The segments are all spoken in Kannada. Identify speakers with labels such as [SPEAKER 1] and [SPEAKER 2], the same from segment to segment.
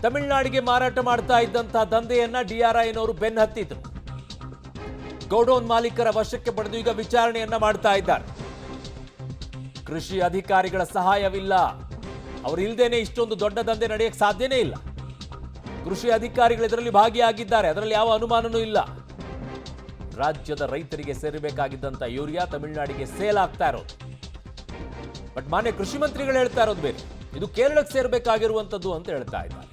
[SPEAKER 1] ತಮಿಳುನಾಡಿಗೆ ಮಾರಾಟ ಮಾಡ್ತಾ ಇದ್ದಂತಹ ದಂಧೆಯನ್ನ ಡಿಆರ್ಐನವರು ಬೆನ್ನು ಹತ್ತಿದ್ರು. ಗೋಡೌನ್ ಮಾಲೀಕರ ವಶಕ್ಕೆ ಪಡೆದು ಈಗ ವಿಚಾರಣೆಯನ್ನ ಮಾಡ್ತಾ ಇದ್ದಾರೆ. ಕೃಷಿ ಅಧಿಕಾರಿಗಳ ಸಹಾಯವಿಲ್ಲ, ಅವರು ಇಲ್ಲದೇನೆ ಇಷ್ಟೊಂದು ದೊಡ್ಡ ದಂಧೆ ನಡೆಯಕ್ಕೆ ಸಾಧ್ಯನೇ ಇಲ್ಲ. ಕೃಷಿ ಅಧಿಕಾರಿಗಳು ಇದರಲ್ಲಿ ಭಾಗಿಯಾಗಿದ್ದಾರೆ, ಅದರಲ್ಲಿ ಯಾವ ಅನುಮಾನನೂ ಇಲ್ಲ. ರಾಜ್ಯದ ರೈತರಿಗೆ ಸೇರಬೇಕಾಗಿದ್ದಂತ ಯೂರಿಯಾ ತಮಿಳುನಾಡಿಗೆ ಸೇಲ್ ಆಗ್ತಾ ಇರೋದು. ಬಟ್ ಮಾನ್ಯ ಕೃಷಿ ಮಂತ್ರಿಗಳು ಹೇಳ್ತಾ ಇರೋದು ಬೇರೆ, ಇದು ಕೇರಳಕ್ಕೆ ಸೇರ್ಬೇಕಾಗಿರುವಂತದ್ದು ಅಂತ ಹೇಳ್ತಾ ಇದ್ದಾರೆ.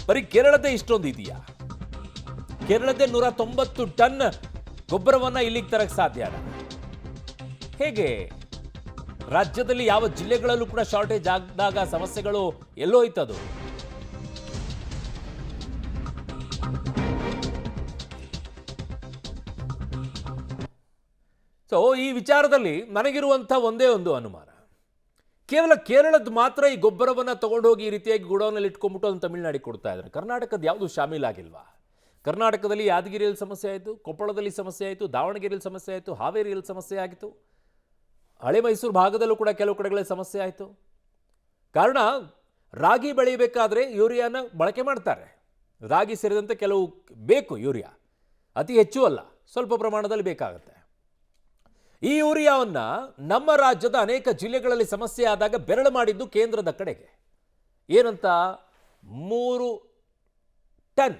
[SPEAKER 1] ಬರೀ ಕೇರಳದೇ ಇಷ್ಟೊಂದು ಇದೆಯಾ? ಕೇರಳದೇ 190 ಟನ್ ಗೊಬ್ಬರವನ್ನ ಇಲ್ಲಿಗೆ ತರಕ್ಕೆ ಸಾಧ್ಯನಾ? ಹೇಗೆ? ರಾಜ್ಯದಲ್ಲಿ ಯಾವ ಜಿಲ್ಲೆಗಳಲ್ಲೂ ಕೂಡ ಶಾರ್ಟೇಜ್ ಆದಾಗ ಸಮಸ್ಯೆಗಳು ಎಲ್ಲೋಯ್ತದು? ಸೊ ಈ ವಿಚಾರದಲ್ಲಿ ನನಗಿರುವಂಥ ಒಂದೇ ಒಂದು ಅನುಮಾನ, ಕೇವಲ ಕೇರಳದ ಮಾತ್ರ ಈ ಗೊಬ್ಬರವನ್ನು ತಗೊಂಡೋಗಿ ಈ ರೀತಿಯಾಗಿ ಗೋಡೌನಲ್ಲಿ ಇಟ್ಕೊಂಡ್ಬಿಟ್ಟು ಅದನ್ನು ತಮಿಳುನಾಡಿಗೆ ಕೊಡ್ತಾ ಇದ್ದಾರೆ. ಕರ್ನಾಟಕದ ಯಾವುದು ಶಾಮೀಲಾಗಿಲ್ವಾ? ಕರ್ನಾಟಕದಲ್ಲಿ ಯಾದಗಿರಿಯಲ್ಲಿ ಸಮಸ್ಯೆ ಆಯಿತು, ಕೊಪ್ಪಳದಲ್ಲಿ ಸಮಸ್ಯೆ ಆಯಿತು, ದಾವಣಗೆರೆಯಲ್ಲಿ ಸಮಸ್ಯೆ ಆಯಿತು, ಹಾವೇರಿಯಲ್ಲಿ ಸಮಸ್ಯೆ ಆಗಿತ್ತು, ಹಳೆ ಮೈಸೂರು ಭಾಗದಲ್ಲೂ ಕೂಡ ಕೆಲವು ಕಡೆಗಳಲ್ಲಿ ಸಮಸ್ಯೆ ಆಯಿತು. ಕಾರಣ ರಾಗಿ ಬೆಳೆಯಬೇಕಾದ್ರೆ ಯೂರಿಯಾನ ಬಳಕೆ ಮಾಡ್ತಾರೆ. ರಾಗಿ ಸೇರಿದಂತೆ ಕೆಲವು ಬೇಕು ಯೂರಿಯಾ, ಅತಿ ಹೆಚ್ಚು ಅಲ್ಲ, ಸ್ವಲ್ಪ ಪ್ರಮಾಣದಲ್ಲಿ ಬೇಕಾಗುತ್ತೆ. ಈ ಯೂರಿಯಾವನ್ನು ನಮ್ಮ ರಾಜ್ಯದ ಅನೇಕ ಜಿಲ್ಲೆಗಳಲ್ಲಿ ಸಮಸ್ಯೆ ಆದಾಗ ಬೆರಳು ಮಾಡಿದ್ದು ಕೇಂದ್ರದ ಕಡೆಗೆ. ಏನಂತ? 3 ಟನ್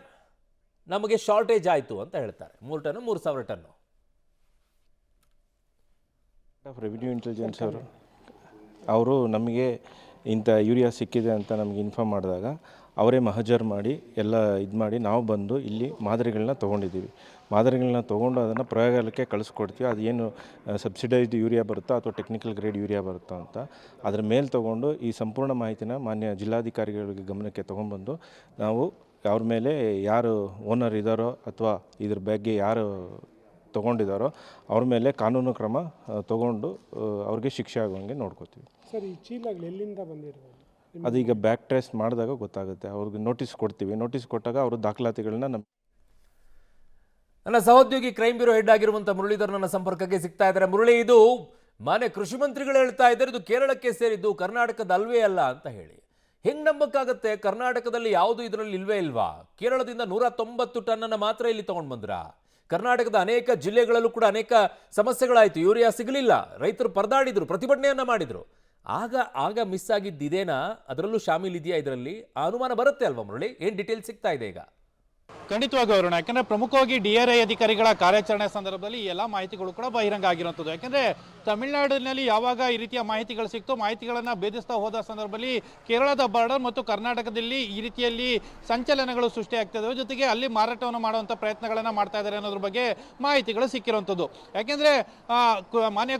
[SPEAKER 1] ನಮಗೆ ಶಾರ್ಟೇಜ್ ಆಯಿತು ಅಂತ ಹೇಳ್ತಾರೆ. 3 ಟನ್ 3,000 ಟನ್ನು.
[SPEAKER 2] ರೆವಿನ್ಯೂ ಇಂಟೆಲಿಜೆನ್ಸ್ ಅವರು ನಮಗೆ ಇಂಥ ಯೂರಿಯಾ ಸಿಕ್ಕಿದೆ ಅಂತ ನಮಗೆ ಇನ್ಫಾರ್ಮ್ ಮಾಡಿದಾಗ ಅವರೇ ಮಹಜರ್ ಮಾಡಿ ಎಲ್ಲ ಇದು ಮಾಡಿ ನಾವು ಬಂದು ಇಲ್ಲಿ ಮಾದರಿಗಳನ್ನ ತೊಗೊಂಡಿದ್ದೀವಿ. ಮಾದರಿಗಳನ್ನ ತೊಗೊಂಡು ಅದನ್ನು ಪ್ರಯೋಗಾಲಯಕ್ಕೆ ಕಳಿಸ್ಕೊಡ್ತೀವಿ. ಅದೇನು ಸಬ್ಸಿಡೈಸ್ಡ್ ಯೂರಿಯಾ ಬರುತ್ತಾ ಅಥವಾ ಟೆಕ್ನಿಕಲ್ ಗ್ರೇಡ್ ಯೂರಿಯಾ ಬರುತ್ತಾ ಅಂತ ಅದ್ರ ಮೇಲೆ ತೊಗೊಂಡು ಈ ಸಂಪೂರ್ಣ ಮಾಹಿತಿನ ಮಾನ್ಯ ಜಿಲ್ಲಾಧಿಕಾರಿಗಳಿಗೆ ಗಮನಕ್ಕೆ ತೊಗೊಂಡ್ಬಂದು ನಾವು ಅವ್ರ ಮೇಲೆ ಯಾರು ಓನರ್ ಇದ್ದಾರೋ ಅಥವಾ ಇದ್ರ ಬಗ್ಗೆ ಯಾರು ತೊಗೊಂಡಿದ್ದಾರೋ ಅವ್ರ ಮೇಲೆ ಕಾನೂನು ಕ್ರಮ ತೊಗೊಂಡು ಅವ್ರಿಗೆ ಶಿಕ್ಷೆ ಆಗೋಂಗೆ ನೋಡ್ಕೋತೀವಿ.
[SPEAKER 3] ಸರ್, ಈ ಚೀಲಗಳು ಎಲ್ಲಿಂದ ಬಂದಿರೋದು?
[SPEAKER 2] ಅದೀಗ ಬ್ಯಾಕ್ ಟ್ರೇಸ್ ಮಾಡಿದಾಗ ಗೊತ್ತಾಗುತ್ತೆ. ಅವ್ರಿಗೆ ನೋಟಿಸ್ ಕೊಡ್ತೀವಿ. ನೋಟಿಸ್ ಕೊಟ್ಟಾಗ ಅವರು ದಾಖಲಾತಿಗಳನ್ನ
[SPEAKER 1] ನನ್ನ ಸಹೋದ್ಯೋಗಿ ಕ್ರೈಮ್ ಬ್ಯೂರೋ ಹೆಡ್ ಆಗಿರುವಂಥ ಮುರಳೀಧರ್ ನನ್ನ ಸಂಪರ್ಕಕ್ಕೆ ಸಿಗ್ತಾ ಇದ್ದಾರೆ. ಮುರಳಿ, ಇದು ಮಾನ್ಯ ಕೃಷಿ ಮಂತ್ರಿಗಳು ಹೇಳ್ತಾ ಇದ್ದಾರೆ ಇದು ಕೇರಳಕ್ಕೆ ಸೇರಿದ್ದು, ಕರ್ನಾಟಕದ ಅಲ್ವೇ ಅಲ್ಲ ಅಂತ ಹೇಳಿ. ಹೆಂಗ್ ನಂಬಕ್ಕಾಗತ್ತೆ? ಕರ್ನಾಟಕದಲ್ಲಿ ಯಾವುದು ಇದರಲ್ಲಿ ಇಲ್ವೇ ಇಲ್ವಾ? ಕೇರಳದಿಂದ 190 ಟನ್ನನ್ನು ಮಾತ್ರ ಇಲ್ಲಿ ತಗೊಂಡು ಬಂದ್ರ? ಕರ್ನಾಟಕದ ಅನೇಕ ಜಿಲ್ಲೆಗಳಲ್ಲೂ ಕೂಡ ಅನೇಕ ಸಮಸ್ಯೆಗಳಾಯಿತು, ಯೂರಿಯಾ ಸಿಗಲಿಲ್ಲ, ರೈತರು ಪರದಾಡಿದ್ರು, ಪ್ರತಿಭಟನೆಯನ್ನ ಮಾಡಿದ್ರು. ಆಗ ಮಿಸ್ ಆಗಿದ್ದಿದೇನಾ? ಅದರಲ್ಲೂ ಶಾಮೀಲಿದೆಯಾ ಇದರಲ್ಲಿ? ಆ ಅನುಮಾನ ಬರುತ್ತೆ ಅಲ್ವಾ ಮುರಳಿ? ಏನು ಡೀಟೇಲ್ ಸಿಗ್ತಾ ಇದೆ ಈಗ?
[SPEAKER 4] ಖಂಡಿತವಾಗಿ ಅವರೋಣ. ಯಾಕಂದರೆ ಪ್ರಮುಖವಾಗಿ DRI ಅಧಿಕಾರಿಗಳ ಕಾರ್ಯಾಚರಣೆ ಸಂದರ್ಭದಲ್ಲಿ ಈ ಎಲ್ಲ ಮಾಹಿತಿಗಳು ಕೂಡ ಬಹಿರಂಗ ಆಗಿರುವಂಥದ್ದು. ಯಾಕೆಂದರೆ ತಮಿಳುನಾಡಿನಲ್ಲಿ ಯಾವಾಗ ಈ ರೀತಿಯ ಮಾಹಿತಿಗಳು ಸಿಕ್ತು, ಮಾಹಿತಿಗಳನ್ನು ಭೇದಿಸ್ತಾ ಹೋದ ಸಂದರ್ಭದಲ್ಲಿ ಕೇರಳದ ಬಾರ್ಡರ್ ಮತ್ತು ಕರ್ನಾಟಕದಲ್ಲಿ ಈ ರೀತಿಯಲ್ಲಿ ಸಂಚಲನಗಳು ಸೃಷ್ಟಿಯಾಗ್ತಿದ್ದಾವೆ. ಜೊತೆಗೆ ಅಲ್ಲಿ ಮಾರಾಟವನ್ನು ಮಾಡುವಂಥ ಪ್ರಯತ್ನಗಳನ್ನು ಮಾಡ್ತಾ ಇದ್ದಾರೆ ಅನ್ನೋದ್ರ ಬಗ್ಗೆ ಮಾಹಿತಿಗಳು ಸಿಕ್ಕಿರುವಂಥದ್ದು. ಯಾಕೆಂದರೆ ಮಾನ್ಯ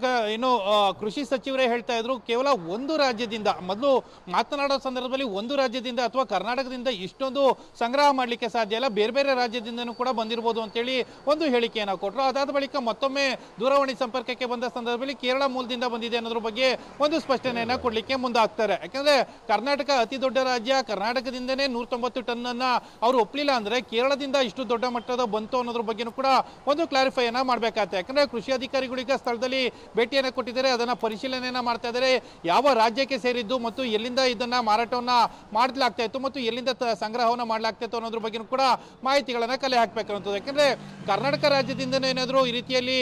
[SPEAKER 4] ಕೃಷಿ ಸಚಿವರೇ ಹೇಳ್ತಾ ಇದ್ರು, ಕೇವಲ ಒಂದು ರಾಜ್ಯದಿಂದ ಮೊದಲು ಮಾತನಾಡೋ ಸಂದರ್ಭದಲ್ಲಿ ಒಂದು ರಾಜ್ಯದಿಂದ ಅಥವಾ ಕರ್ನಾಟಕದಿಂದ ಇಷ್ಟೊಂದು ಸಂಗ್ರಹ ಮಾಡಲಿಕ್ಕೆ ಸಾಧ್ಯ ಇಲ್ಲ, ಬೇರೆ ಬೇರೆ ರಾಜ್ಯದಿಂದನೂ ಕೂಡ ಬಂದಿರಬಹುದು ಅಂತೇಳಿ ಒಂದು ಹೇಳಿಕೆಯನ್ನು ಕೊಟ್ಟರು. ಅದಾದ ಬಳಿಕ ಮತ್ತೊಮ್ಮೆ ದೂರವಾಣಿ ಸಂಪರ್ಕಕ್ಕೆ ಬಂದ ಸಂದರ್ಭದಲ್ಲಿ ಕೇರಳ ಮೂಲದಿಂದ ಬಂದಿದೆ ಅನ್ನೋದ್ರ ಬಗ್ಗೆ ಒಂದು ಸ್ಪಷ್ಟನೆಯನ್ನು ಕೊಡಲಿಕ್ಕೆ ಮುಂದಾಗ್ತಾರೆ. ಯಾಕಂದ್ರೆ ಕರ್ನಾಟಕ ಅತಿ ದೊಡ್ಡ ರಾಜ್ಯ, ಕರ್ನಾಟಕದಿಂದನೇ 190 ಟನ್ ಅನ್ನ ಅವರು ಒಪ್ಪಲಿಲ್ಲ ಅಂದ್ರೆ ಕೇರಳದಿಂದ ಇಷ್ಟು ದೊಡ್ಡ ಮಟ್ಟದ ಬಂತು ಅನ್ನೋದ್ರ ಬಗ್ಗೆನೂ ಕೂಡ ಒಂದು ಕ್ಲಾರಿಫೈ ಅನ್ನ ಮಾಡಬೇಕಾಗುತ್ತೆ. ಯಾಕಂದ್ರೆ ಕೃಷಿ ಅಧಿಕಾರಿಗಳಿಗೆ ಸ್ಥಳದಲ್ಲಿ ಭೇಟಿಯನ್ನು ಕೊಟ್ಟಿದ್ದಾರೆ, ಅದನ್ನ ಪರಿಶೀಲನೆಯನ್ನ ಮಾಡ್ತಾ ಇದ್ದಾರೆ. ಯಾವ ರಾಜ್ಯಕ್ಕೆ ಸೇರಿದ್ದು ಮತ್ತು ಎಲ್ಲಿಂದ ಇದನ್ನ ಮಾರಾಟವನ್ನ ಮಾಡಲಾಗ್ತಾ ಇತ್ತು ಮತ್ತು ಎಲ್ಲಿಂದ ಸಂಗ್ರಹವನ್ನ ಮಾಡಲಾಗ್ತಾ ಇತ್ತು ಅನ್ನೋದ್ರ ಬಗ್ಗೆ ಕೂಡ ಮಾಹಿತಿಗಳನ್ನ ಕಲೆ ಹಾಕಬೇಕಾಗುತ್ತದೆ. ಯಾಕಂದ್ರೆ ಕರ್ನಾಟಕ ರಾಜ್ಯದಿಂದ ಏನಾದರೂ ಈ ರೀತಿಯಲ್ಲಿ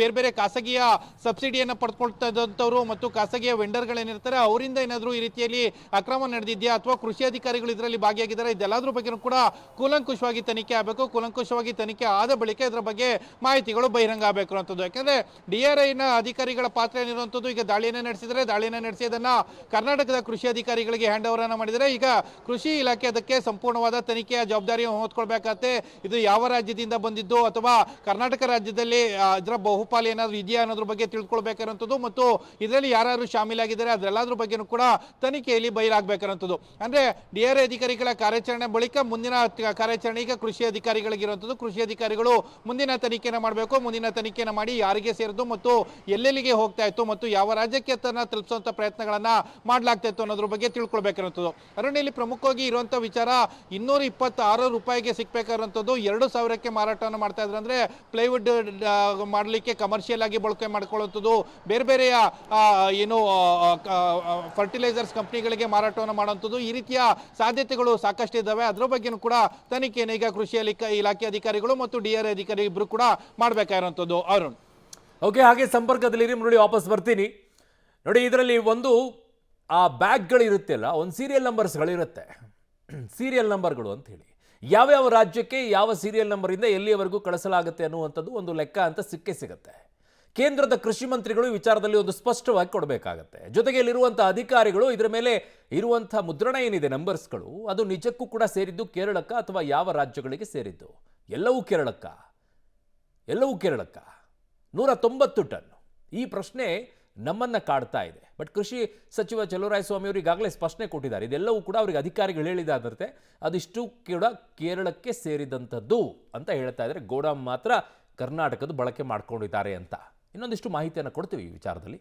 [SPEAKER 4] ಬೇರೆ ಬೇರೆ ಖಾಸಗಿಯ ಸಬ್ಸಿಡಿಯನ್ನು ಪಡ್ಕೊಳ್ತಾ ಇದ್ದಂಥವ್ರು ಮತ್ತು ಖಾಸಗಿಯ ವೆಂಡರ್ಗಳೇನಿರ್ತಾರೆ ಅವರಿಂದ ಏನಾದರೂ ಈ ರೀತಿಯಲ್ಲಿ ಅಕ್ರಮ ನಡೆದಿದೆಯಾ ಅಥವಾ ಕೃಷಿ ಅಧಿಕಾರಿಗಳು ಇದರಲ್ಲಿ ಭಾಗಿಯಾಗಿದ್ದಾರೆ, ಇದೆಲ್ಲದ್ರ ಬಗ್ಗೆ ಕೂಡ ಕೂಲಂಕುಷವಾಗಿ ತನಿಖೆ ಆಗಬೇಕು. ಕೂಲಂಕುಷವಾಗಿ ತನಿಖೆ ಆದ ಬಳಿಕ ಇದರ ಬಗ್ಗೆ ಮಾಹಿತಿಗಳು ಬಹಿರಂಗ ಆಗಬೇಕು ಅನ್ನೋದು. ಯಾಕಂದ್ರೆ DRIನ ಅಧಿಕಾರಿಗಳ ಪಾತ್ರ ಏನಿರುವಂಥದ್ದು, ಈಗ ದಾಳಿಯನ್ನು ನಡೆಸಿದರೆ ದಾಳಿಯನ್ನು ನಡೆಸಿ ಅದನ್ನ ಕರ್ನಾಟಕದ ಕೃಷಿ ಅಧಿಕಾರಿಗಳಿಗೆ ಹ್ಯಾಂಡ್ ಓವರ್ ಅನ್ನು ಮಾಡಿದರೆ ಈಗ ಕೃಷಿ ಇಲಾಖೆ ಅದಕ್ಕೆ ಸಂಪೂರ್ಣವಾದ ತನಿಖೆಯ ಜವಾಬ್ದಾರಿಯನ್ನು ಹೊತ್ಕೊಳ್ಬೇಕಾಗತ್ತೆ. ಇದು ಯಾವ ರಾಜ್ಯದಿಂದ ಬಂದಿದ್ದು ಅಥವಾ ಕರ್ನಾಟಕ ರಾಜ್ಯದಲ್ಲಿ ಇದರ ಬಹುಪಾಲು ಏನಾದರೂ ಇದೆಯಾ ಅನ್ನೋದ್ರ ಬಗ್ಗೆ ತಿಳ್ಕೊಳ್ಬೇಕಾದಂಥದ್ದು ಮತ್ತು ಇದರಲ್ಲಿ ಯಾರು ಶಾಮೀಲಾಗಿದ್ದಾರೆ ಅದೆಲ್ಲದ್ರ ಬಗ್ಗೆನೂ ಕೂಡ ತನಿಖೆಯಲ್ಲಿ ಬಯಲಾಗಬೇಕಾದಂಥದ್ದು. ಅಂದ್ರೆ DRI ಅಧಿಕಾರಿಗಳ ಕಾರ್ಯಾಚರಣೆ ಬಳಿಕ ಮುಂದಿನ ಕಾರ್ಯಾಚರಣೆ ಈಗ ಕೃಷಿ ಅಧಿಕಾರಿಗಳಿಗಿರುವಂಥದ್ದು. ಕೃಷಿ ಅಧಿಕಾರಿಗಳು ಮುಂದಿನ ತನಿಖೆಯನ್ನು ಮಾಡಬೇಕು. ಮುಂದಿನ ತನಿಖೆಯನ್ನು ಮಾಡಿ ಯಾರಿಗೆ ಸೇರಿದ್ದು ಮತ್ತು ಎಲ್ಲೆಲ್ಲಿಗೆ ಹೋಗ್ತಾ ಇತ್ತು ಮತ್ತು ಯಾವ ರಾಜ್ಯಕ್ಕೆ ತನ್ನ ತಲುಪಿಸುವಂತ ಪ್ರಯತ್ನಗಳನ್ನ ಮಾಡಲಾಗ್ತಾ ಇತ್ತು ಅನ್ನೋದ್ರ ಬಗ್ಗೆ ತಿಳ್ಕೊಳ್ಬೇಕಾದಂಥದ್ದು. ಅರಣ್ಯಲ್ಲಿ ಪ್ರಮುಖವಾಗಿ ಇರುವಂತಹ ವಿಚಾರ 220 126 ರೂಪಾಯಿಗೆ ಸಿಗ್ಬೇಕಾದಂಥದ್ದು 2,000ಕ್ಕೆ ಮಾರಾಟವನ್ನು ಮಾಡ್ತಾ ಇದ್ದಾರೆ. ಅಂದರೆ ಪ್ಲೈವುಡ್ ಮಾಡಲಿಕ್ಕೆ ಕಮರ್ಷಿಯಲ್ ಆಗಿ ಬಳಕೆ ಮಾಡ್ಕೊಳ್ಳುವಂಥದ್ದು, ಬೇರೆ ಬೇರೆಯ ಏನು ಫರ್ಟಿಲೈಸರ್ಸ್ ಕಂಪ್ನಿಗಳಿಗೆ ಮಾರಾಟವನ್ನು ಮಾಡುವಂಥದ್ದು, ಈ ರೀತಿಯ ಸಾಧ್ಯತೆಗಳು ಸಾಕಷ್ಟು ಇದ್ದಾವೆ. ಅದರ ಬಗ್ಗೆನೂ ಕೂಡ ತನಿಖೆಯನ್ನು ಈಗ ಕೃಷಿ ಇಲಾಖೆ ಅಧಿಕಾರಿಗಳು ಮತ್ತು DRI ಅಧಿಕಾರಿ ಇಬ್ಬರು ಕೂಡ ಮಾಡಬೇಕಾಗಿರುವಂಥದ್ದು. ಅರುಣ್,
[SPEAKER 1] ಓಕೆ, ಹಾಗೆ ಸಂಪರ್ಕದಲ್ಲಿ ಮುರಳಿ ವಾಪಸ್ ಬರ್ತೀನಿ. ನೋಡಿ, ಇದರಲ್ಲಿ ಒಂದು ಆ ಬ್ಯಾಗ್ಗಳಿರುತ್ತೆಲ್ಲ, ಒಂದು ಸೀರಿಯಲ್ ನಂಬರ್ಸ್ಗಳಿರುತ್ತೆ, ಸೀರಿಯಲ್ ನಂಬರ್ಗಳು ಅಂತ ಹೇಳಿ ಯಾವ್ಯಾವ ರಾಜ್ಯಕ್ಕೆ ಯಾವ ಸೀರಿಯಲ್ ನಂಬರಿಂದ ಎಲ್ಲಿಯವರೆಗೂ ಕಳಿಸಲಾಗುತ್ತೆ ಅನ್ನುವಂಥದ್ದು ಒಂದು ಲೆಕ್ಕ ಅಂತ ಸಿಗುತ್ತೆ. ಕೇಂದ್ರದ ಕೃಷಿ ಮಂತ್ರಿಗಳು ಈ ವಿಚಾರದಲ್ಲಿ ಒಂದು ಸ್ಪಷ್ಟವಾಗಿ ಕೊಡಬೇಕಾಗತ್ತೆ. ಜೊತೆಗೆ ಇಲ್ಲಿರುವಂಥ ಅಧಿಕಾರಿಗಳು ಇದರ ಮೇಲೆ ಇರುವಂಥ ಮುದ್ರಣ ಏನಿದೆ ನಂಬರ್ಸ್ಗಳು, ಅದು ನಿಜಕ್ಕೂ ಕೂಡ ಸೇರಿದ್ದು ಕೇರಳಕ್ಕ ಅಥವಾ ಯಾವ ರಾಜ್ಯಗಳಿಗೆ ಸೇರಿದ್ದು? ಎಲ್ಲವೂ ಕೇರಳಕ್ಕ 190 ಟನ್. ಈ ಪ್ರಶ್ನೆ ನಮ್ಮನ್ನ ಕಾಡ್ತಾ ಇದೆ. ಬಟ್ ಕೃಷಿ ಸಚಿವ ಚಲುವರಾಯಸ್ವಾಮಿ ಅವರು ಈಗಾಗಲೇ ಸ್ಪಷ್ಟನೆ ಕೊಟ್ಟಿದ್ದಾರೆ. ಇದೆಲ್ಲವೂ ಕೂಡ ಅವರಿಗೆ ಅಧಿಕಾರಿಗಳು ಹೇಳಿದಾದಂತೆ ಅದಿಷ್ಟು ಕೂಡ ಕೇರಳಕ್ಕೆ ಸೇರಿದಂಥದ್ದು ಅಂತ ಹೇಳ್ತಾ ಇದ್ದಾರೆ. ಗೋಡಾಮ್ ಮಾತ್ರ ಕರ್ನಾಟಕದ ಬಳಕೆ ಮಾಡ್ಕೊಂಡಿದ್ದಾರೆ ಅಂತ. ಇನ್ನೊಂದಿಷ್ಟು ಮಾಹಿತಿಯನ್ನು ಕೊಡ್ತೀವಿ ಈ ವಿಚಾರದಲ್ಲಿ.